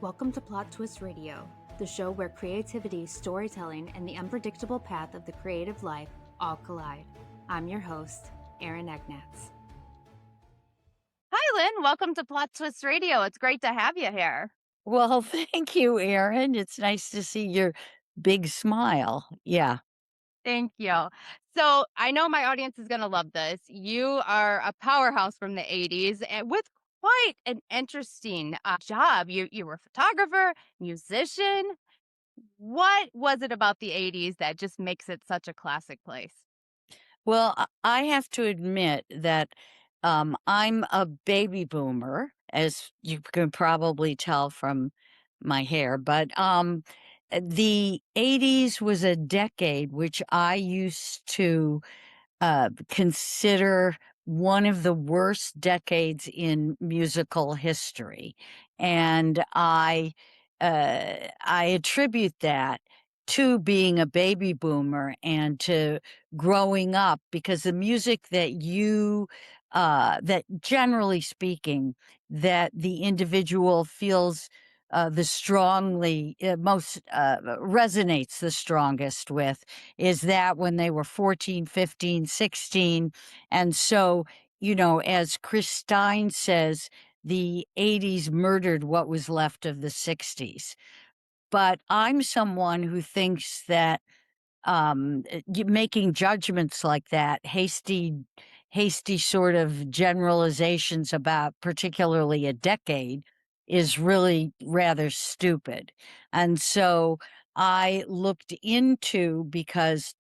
Welcome to Plot Twist Radio, the show where creativity, storytelling, and the unpredictable path of the creative life all collide. I'm your host, Erin Egnatz. Hi, Lynn. Welcome to Plot Twist Radio. It's great to have you here. Well, thank you, Erin. It's nice to see your big smile. Yeah. Thank you. So I know my audience is going to love this. You are a powerhouse from the 80s and with quite an interesting job. You were a photographer, musician. What was it about the 80s that just makes it such a classic place? Well, I have to admit that I'm a baby boomer, as you can probably tell from my hair, but the 80s was a decade which I used to consider one of the worst decades in musical history. And I attribute that to being a baby boomer and to growing up because the music that generally speaking, that the individual feels the strongly most resonates the strongest with is that when they were 14, 15, 16. And so, as Chris Stein says, the 80s murdered what was left of the 60s. But I'm someone who thinks that making judgments like that, hasty sort of generalizations about particularly a decade is really rather stupid. And so I looked into because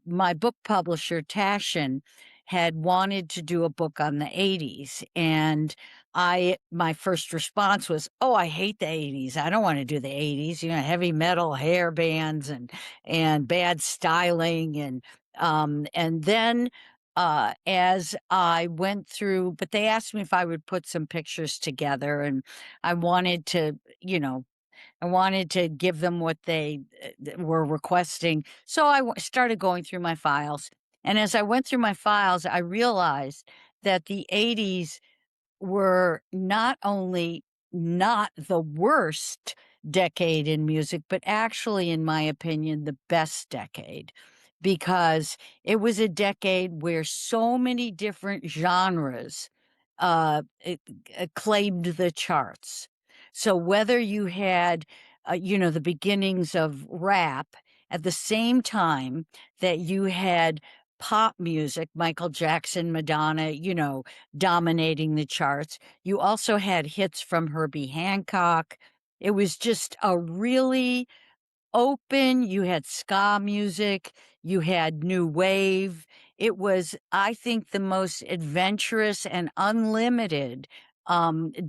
my book publisher, Taschen, had wanted to do a book on the 80s. And my first response was, oh, I hate the 80s. I don't want to do the 80s, heavy metal hair bands and bad styling. And then as I went through, but they asked me if I would put some pictures together, and I wanted to, I wanted to give them what they were requesting. So I started going through my files. And as I went through my files, I realized that the 80s were not only not the worst decade in music, but actually, in my opinion, the best decade because it was a decade where so many different genres claimed the charts. So whether you had, the beginnings of rap at the same time that you had pop music, Michael Jackson, Madonna, dominating the charts. You also had hits from Herbie Hancock. It was just a really open. You had ska music, you had new wave. It was, I think, the most adventurous and unlimited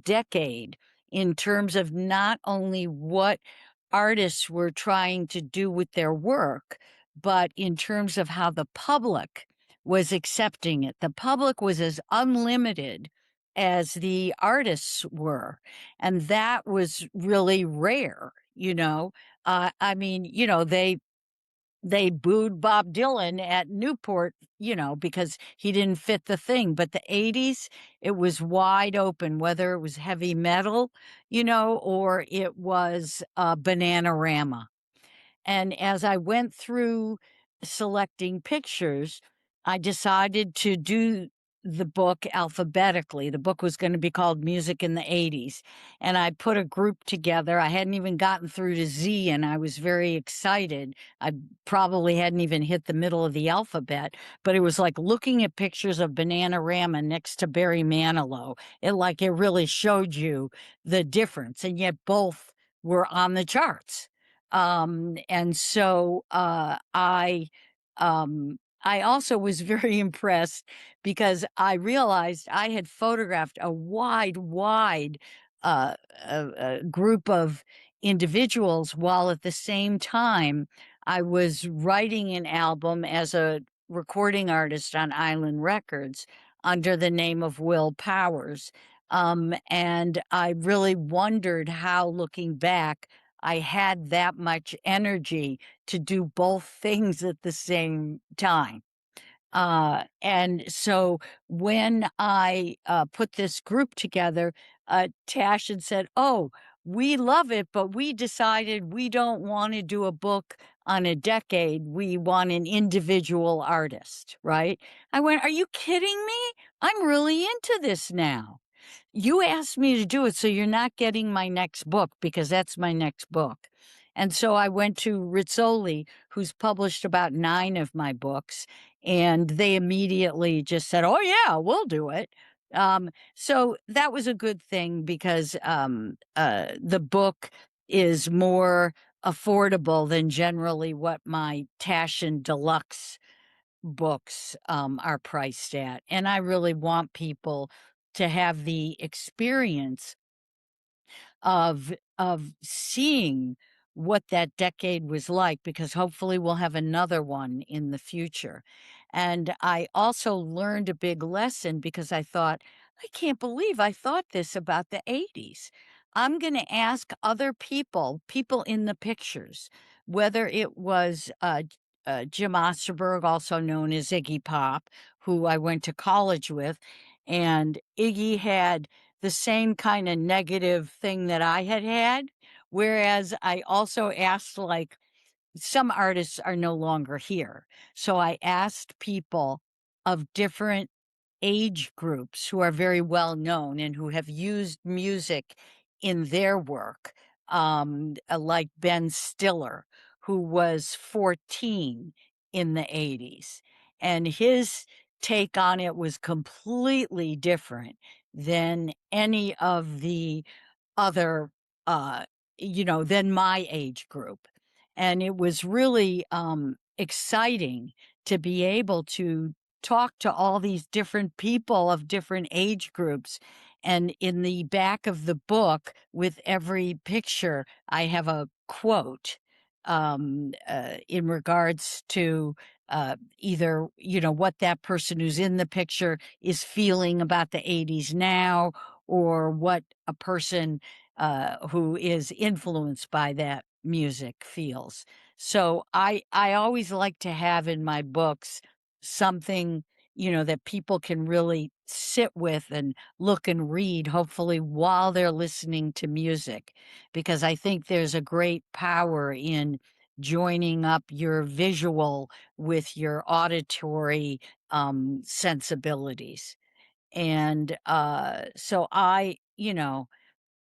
decade in terms of not only what artists were trying to do with their work, but in terms of how the public was accepting it. The public was as unlimited as the artists were. And that was really rare. I mean, they booed Bob Dylan at Newport, because he didn't fit the thing. But the 80s, it was wide open, whether it was heavy metal, or it was Bananarama. And as I went through selecting pictures, I decided to do the book alphabetically. The book was going to be called Music in the 80s. And I put a group together. I hadn't even gotten through to Z, and I was very excited. I probably hadn't even hit the middle of the alphabet, but it was like looking at pictures of Bananarama next to Barry Manilow. It really showed you the difference. And yet both were on the charts. And so I also was very impressed because I realized I had photographed a wide group of individuals while at the same time I was writing an album as a recording artist on Island Records under the name of Will Powers. And I really wondered how, looking back, I had that much energy to do both things at the same time. And so when I put this group together, Tash had said, oh, we love it, but we decided we don't want to do a book on a decade. We want an individual artist, right? I went, are you kidding me? I'm really into this now. You asked me to do it, so you're not getting my next book because that's my next book. And so I went to Rizzoli, who's published about 9 of my books, and they immediately just said, "Oh yeah, we'll do it." So that was a good thing because the book is more affordable than generally what my Taschen Deluxe books are priced at. And I really want people to have the experience of seeing what that decade was like, because hopefully we'll have another one in the future. And I also learned a big lesson because I thought, I can't believe I thought this about the 80s. I'm going to ask other people, people in the pictures, whether it was Jim Osterberg, also known as Iggy Pop, who I went to college with. And Iggy had the same kind of negative thing that I had had. Whereas I also asked, like, some artists are no longer here. So I asked people of different age groups who are very well known and who have used music in their work, like Ben Stiller, who was 14 in the 80s. And his take on it was completely different than any of the other, uh, than my age group. And it was really exciting to be able to talk to all these different people of different age groups. And in the back of the book, with every picture, I have a quote in regards to either, what that person who's in the picture is feeling about the 80s now, or what a person who is influenced by that music feels. So I always like to have in my books something, that people can really sit with and look and read, hopefully while they're listening to music, because I think there's a great power in joining up your visual with your auditory sensibilities. And so I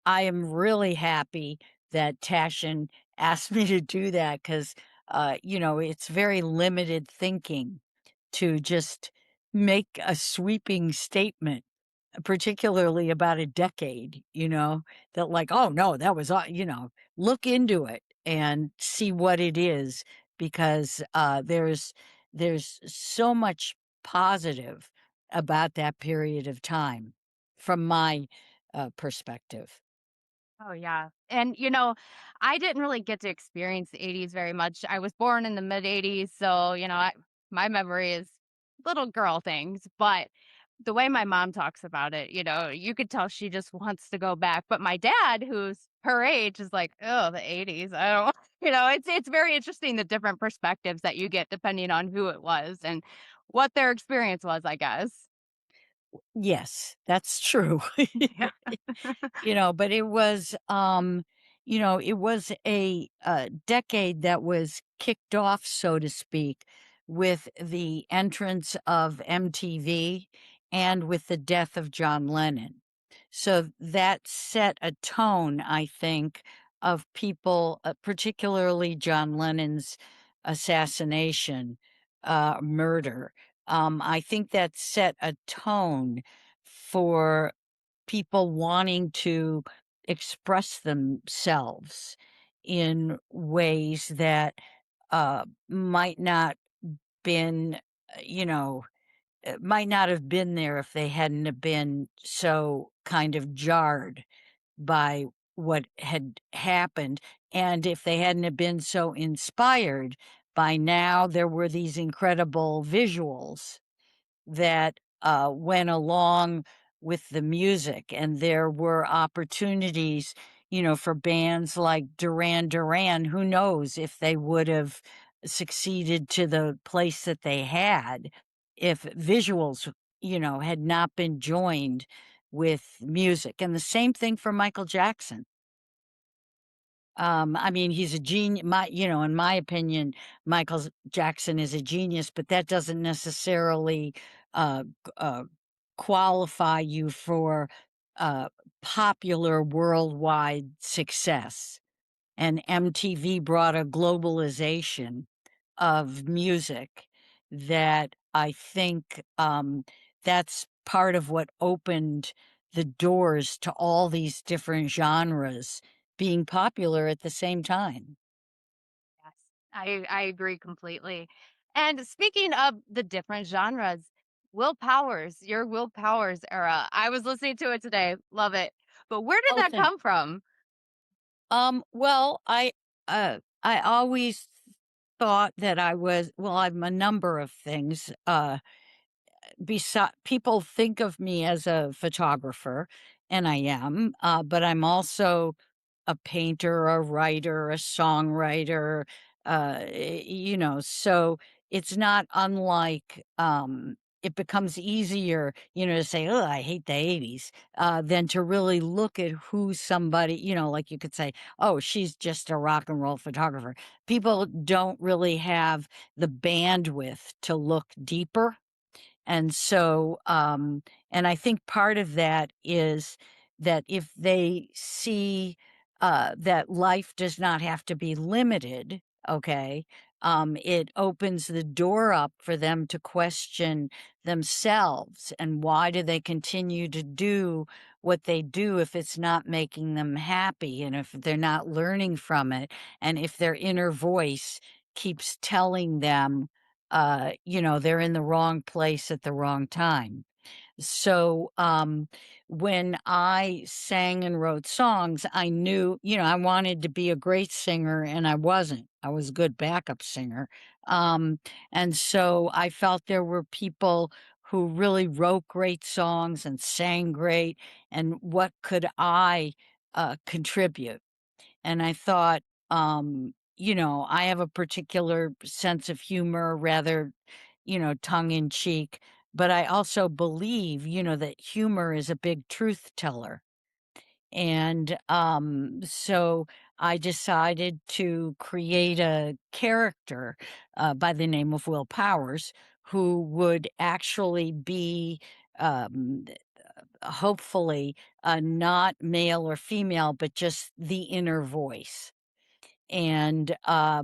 am really happy that Taschen asked me to do that because, it's very limited thinking to just make a sweeping statement, particularly about a decade, that, like, oh no, that was, look into it and see what it is, because there's so much positive about that period of time from my perspective. Oh, yeah. And, I didn't really get to experience the 80s very much. I was born in the mid 80s. So, my memory is little girl things. But the way my mom talks about it, you could tell she just wants to go back. But my dad, who's her age, is like, oh, the 80s. I don't, it's very interesting the different perspectives that you get depending on who it was and what their experience was, I guess. Yes, that's true. Yeah. But it was a decade that was kicked off, so to speak, with the entrance of MTV and with the death of John Lennon. So that set a tone, I think, of people, particularly John Lennon's assassination, murder. I think that set a tone for people wanting to express themselves in ways that might not been, might not have been there if they hadn't have been so kind of jarred by what had happened. And if they hadn't have been so inspired by, now there were these incredible visuals that went along with the music. And there were opportunities, for bands like Duran Duran. Who knows if they would have succeeded to the place that they had if visuals, had not been joined with music. And the same thing for Michael Jackson. I mean, he's a genius. In my opinion, Jackson is a genius, but that doesn't necessarily qualify you for uh, popular worldwide success. And MTV brought a globalization of music that I think that's part of what opened the doors to all these different genres being popular at the same time. Yes, I agree completely. And speaking of the different genres, your Will Powers era. I was listening to it today. Love it. But where did Oh, that come from? well, I always thought that I'm a number of things. People think of me as a photographer, and I am, but I'm also a painter, a writer, a songwriter, so it's not unlike, it becomes easier, to say, oh, I hate the 80s, than to really look at who somebody, like you could say, oh, she's just a rock and roll photographer. People don't really have the bandwidth to look deeper, and so, and I think part of that is that if they see that life does not have to be limited, okay, it opens the door up for them to question themselves. And why do they continue to do what they do if it's not making them happy, and if they're not learning from it, and if their inner voice keeps telling them, they're in the wrong place at the wrong time. So, when I sang and wrote songs, I knew, I wanted to be a great singer, and I wasn't. I was a good backup singer. Um, and so I felt there were people who really wrote great songs and sang great, and what could I contribute? And I thought, I have a particular sense of humor, rather, tongue in cheek, but I also believe, that humor is a big truth teller. And so I decided to create a character by the name of Will Powers, who would actually be. Um, Hopefully, not male or female, but just the inner voice. And I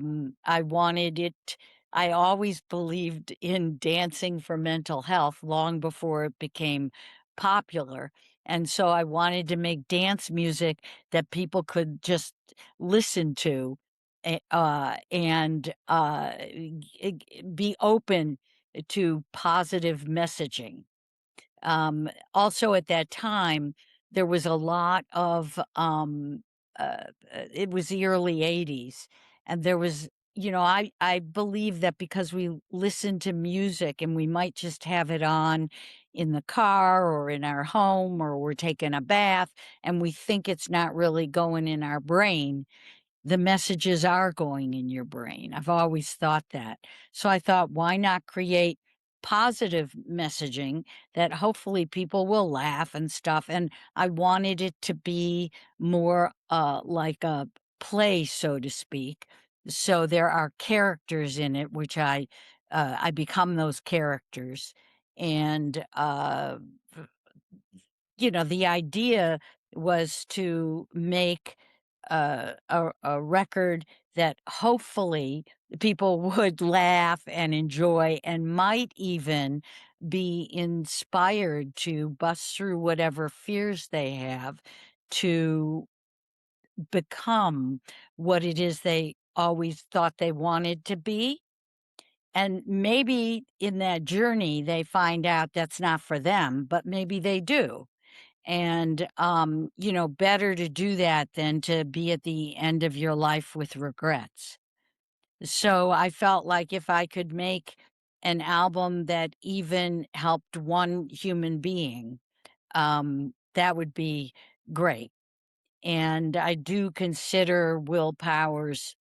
always believed in dancing for mental health long before it became popular. And so I wanted to make dance music that people could just listen to, and be open to positive messaging. Also at that time, there was a lot of, it was the early 80s, and there was, I believe that because we listen to music and we might just have it on in the car or in our home, or we're taking a bath, and we think it's not really going in our brain, the messages are going in your brain. I've always thought that. So I thought, why not create positive messaging that hopefully people will laugh and stuff? And I wanted it to be more like a play, so to speak. So there are characters in it, which I become those characters. And the idea was to make a record that hopefully people would laugh and enjoy, and might even be inspired to bust through whatever fears they have to become what it is they always thought they wanted to be. And maybe in that journey, they find out that's not for them, but maybe they do. And, better to do that than to be at the end of your life with regrets. So I felt like if I could make an album that even helped one human being, that would be great. And I do consider Will Powers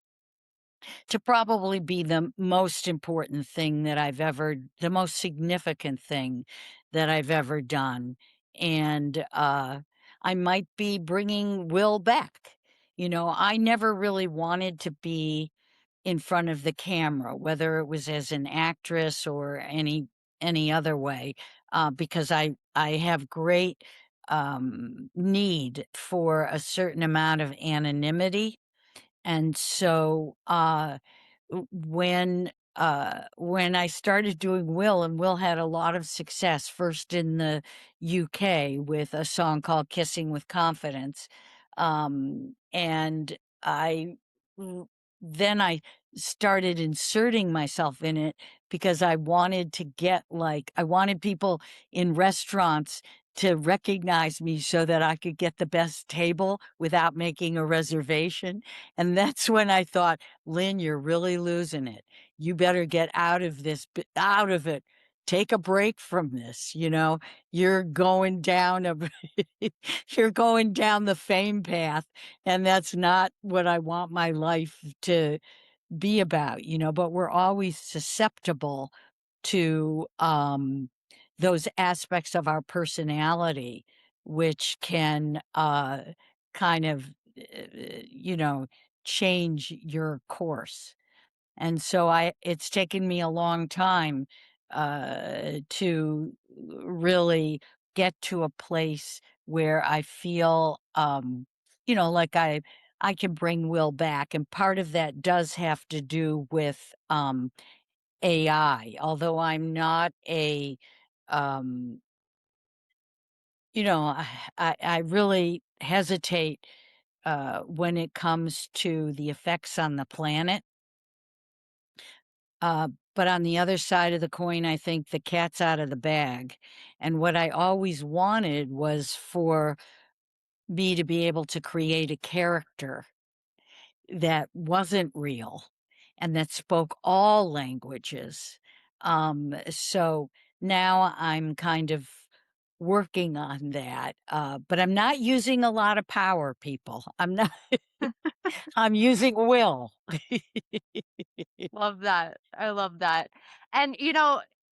to probably be the most important thing the most significant thing that I've ever done. And I might be bringing Will back. I never really wanted to be in front of the camera, whether it was as an actress or any other way, because I have great need for a certain amount of anonymity. And so when I started doing Will, and Will had a lot of success, first in the UK with a song called Kissing with Confidence. And I w- then I started inserting myself in it because I wanted to I wanted people in restaurants to recognize me so that I could get the best table without making a reservation. And that's when I thought, Lynn, you're really losing it. You better get out of out of it. Take a break from this. You're going down you're going down the fame path, and that's not what I want my life to be about, but we're always susceptible to those aspects of our personality, which can kind of, you know, change your course. And so it's taken me a long time to really get to a place where I feel, like I can bring Will back. And part of that does have to do with AI, although I'm not um, I really hesitate when it comes to the effects on the planet. But on the other side of the coin, I think the cat's out of the bag. And what I always wanted was for me to be able to create a character that wasn't real and that spoke all languages. So now I'm kind of working on that. But I'm not using a lot of power, people. I'm not, I'm using will. Love that. I love that. And,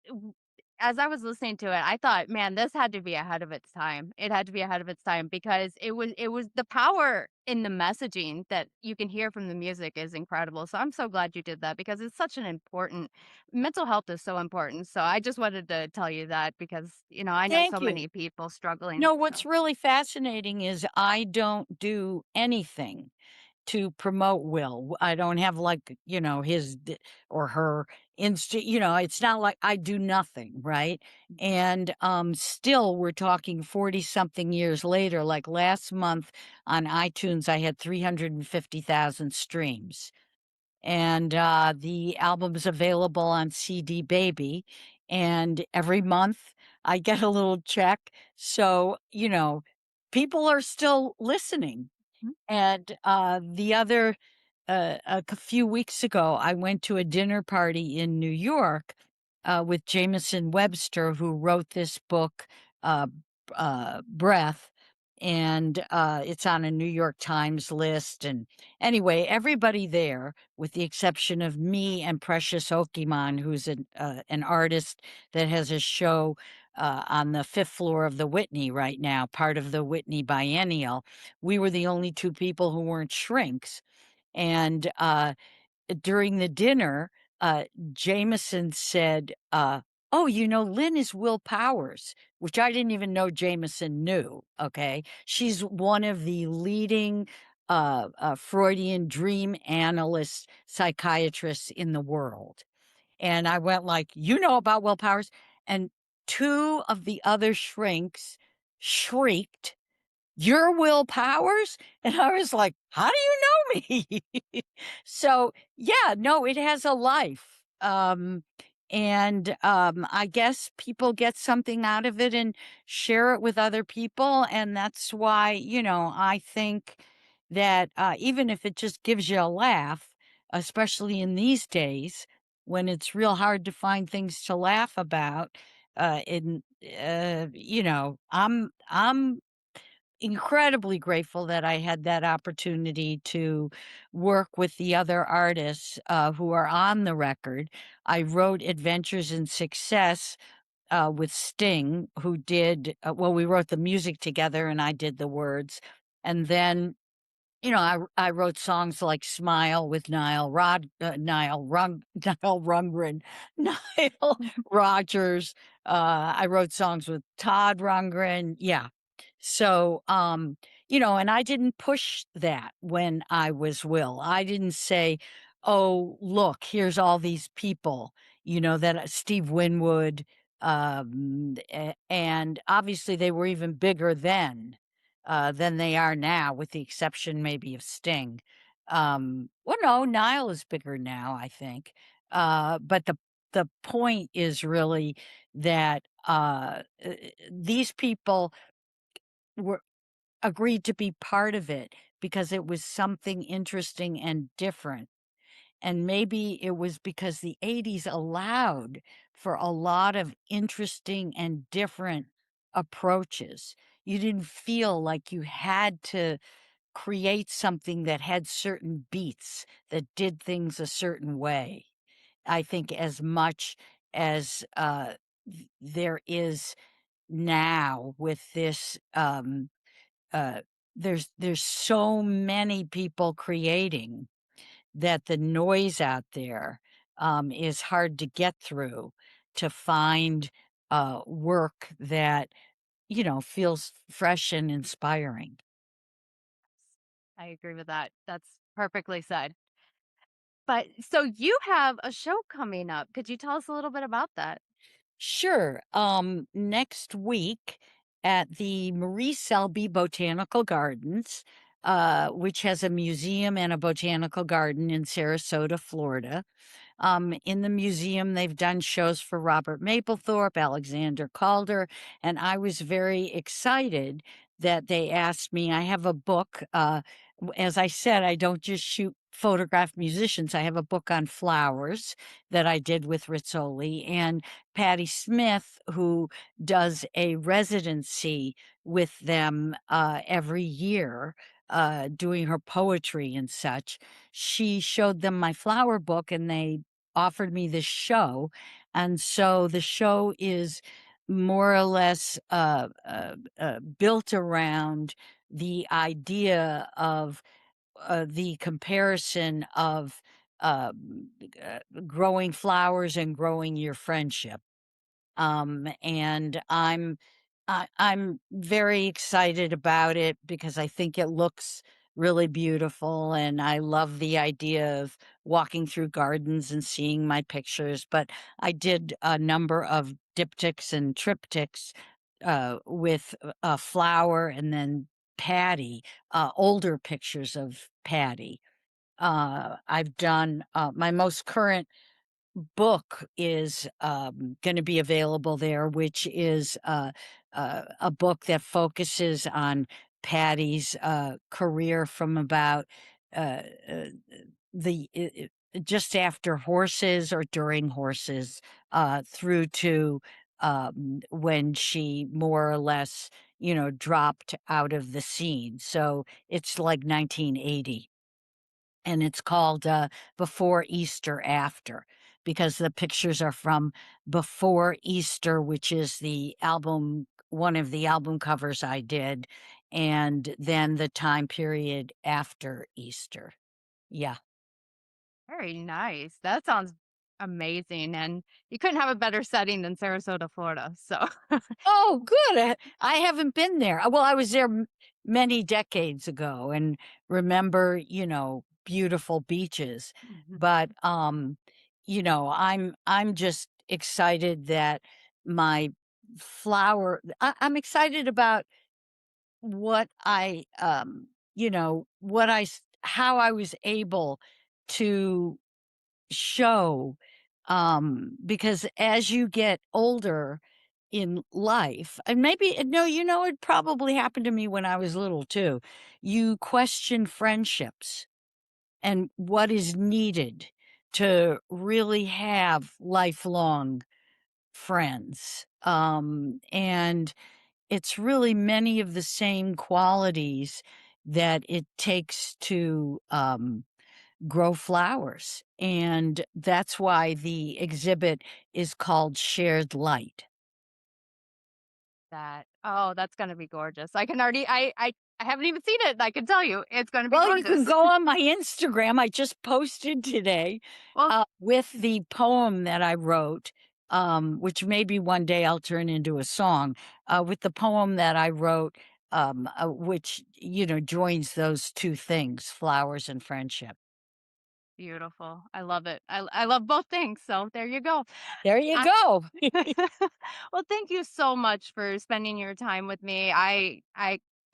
w- as I was listening to it, I thought, man, this had to be ahead of its time. It had to be ahead of its time because it was the power in the messaging that you can hear from the music is incredible. So I'm so glad you did that because it's such an important mental health is so important. So I just wanted to tell you that because, I know so Thank you. many people struggling. No, what's So really fascinating is I don't do anything to promote Will. I don't have like, or her it's not like I do nothing, right? And still we're talking 40 something years later, like last month on iTunes I had 350,000 streams. And the album's available on CD Baby. And every month I get a little check. So, people are still listening. mhm. And a few weeks ago, I went to a dinner party in New York with Jameson Webster, who wrote this book, uh, Breath, and it's on a New York Times list. And anyway, everybody there, with the exception of me and Precious Okiman, who's an artist that has a show on the fifth floor of the Whitney right now, part of the Whitney Biennial. We were the only two people who weren't shrinks. And during the dinner, Jameson said, "Oh, Lynn is Will Powers," which I didn't even know Jameson knew. Okay. She's one of the leading Freudian dream analyst psychiatrists in the world. And I went like, "You know about Will Powers?" And two of the other shrinks shrieked, "Your Will Powers?" And I was like, "How do you know me?" So, yeah, no, it has a life. And I guess people get something out of it and share it with other people. And that's why, I think that even if it just gives you a laugh, especially in these days when it's real hard to find things to laugh about, in I'm incredibly grateful that I had that opportunity to work with the other artists who are on the record. I wrote Adventures in Success with Sting, who did, we wrote the music together and I did the words. And then I wrote songs like "Smile" with Nile Rundgren, Nile Rodgers. I wrote songs with Todd Rundgren. Yeah. So, and I didn't push that when I was Will. I didn't say, "Oh, look, here's all these people," that Steve Winwood, and obviously they were even bigger then than they are now, with the exception maybe of Sting. Well, no, Nile is bigger now, I think. But the point is really that these people were agreed to be part of it because it was something interesting and different. And maybe it was because the 80s allowed for a lot of interesting and different approaches. You didn't feel like you had to create something that had certain beats, that did things a certain way. I think as much as there is now with this, uh, there's so many people creating that the noise out there is hard to get through to find work that feels fresh and inspiring. I agree with that. That's perfectly said. But so you have a show coming up. Could you tell us a little bit about that? Sure. Next week at the Marie Selby Botanical Gardens, which has a museum and a botanical garden in Sarasota, Florida. In the museum, they've done shows for Robert Mapplethorpe, Alexander Calder, and I was very excited that they asked me. I have a book. As I said, I don't just shoot photograph musicians. I have a book on flowers that I did with Rizzoli, and Patti Smith, who does a residency with them every year, doing her poetry and such. She showed them my flower book and they offered me this show. And so the show is more or less built around the idea of the comparison of uh, growing flowers and growing your friendship. And I'm very excited about it because I think it looks really beautiful, and I love the idea of walking through gardens and seeing my pictures. But I did a number of diptychs and triptychs with a flower and then Patty, older pictures of Patty. I've done my most current book is going to be available there, which is a book that focuses on Patty's career from about uh, uh, just after horses or during horses through to when she more or less, dropped out of the scene. So it's like 1980, and it's called Before Easter After, because the pictures are from before Easter, which is one of the album covers I did, and then the time period after Easter. Yeah. Very nice. That sounds amazing. And you couldn't have a better setting than Sarasota, Florida. So, Oh, good. I haven't been there. Well, I was there many decades ago and remember, beautiful beaches. Mhm. But I'm just excited that my I'm excited about what how I was able to show, because as you get older in life, and maybe no, it probably happened to me when I was little too, you question friendships and what is needed to really have lifelong friends. And it's really many of the same qualities that it takes to grow flowers. And that's why the exhibit is called Shared Light. That, oh, that's going to be gorgeous. I can already, I I haven't even seen it. I can tell you, it's going to be Well, you can gorgeous. go on my Instagram. I just posted today Well, with the poem that I wrote, which maybe one day I'll turn into a song, with the poem that I wrote, which, joins those two things, flowers and friendship. beautiful. I love it. I love both things. So there you go. There you I, go. well, thank you so much for spending your time with me.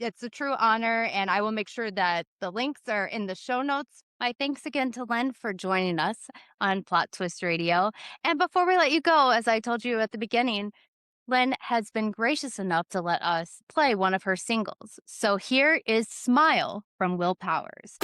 It's a true honor, and I will make sure that the links are in the show notes. My thanks again to Lynn for joining us on Plot Twist Radio. And before we let you go, as I told you at the beginning, Lynn has been gracious enough to let us play one of her singles. So here is Smile from Will Powers.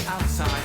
Outside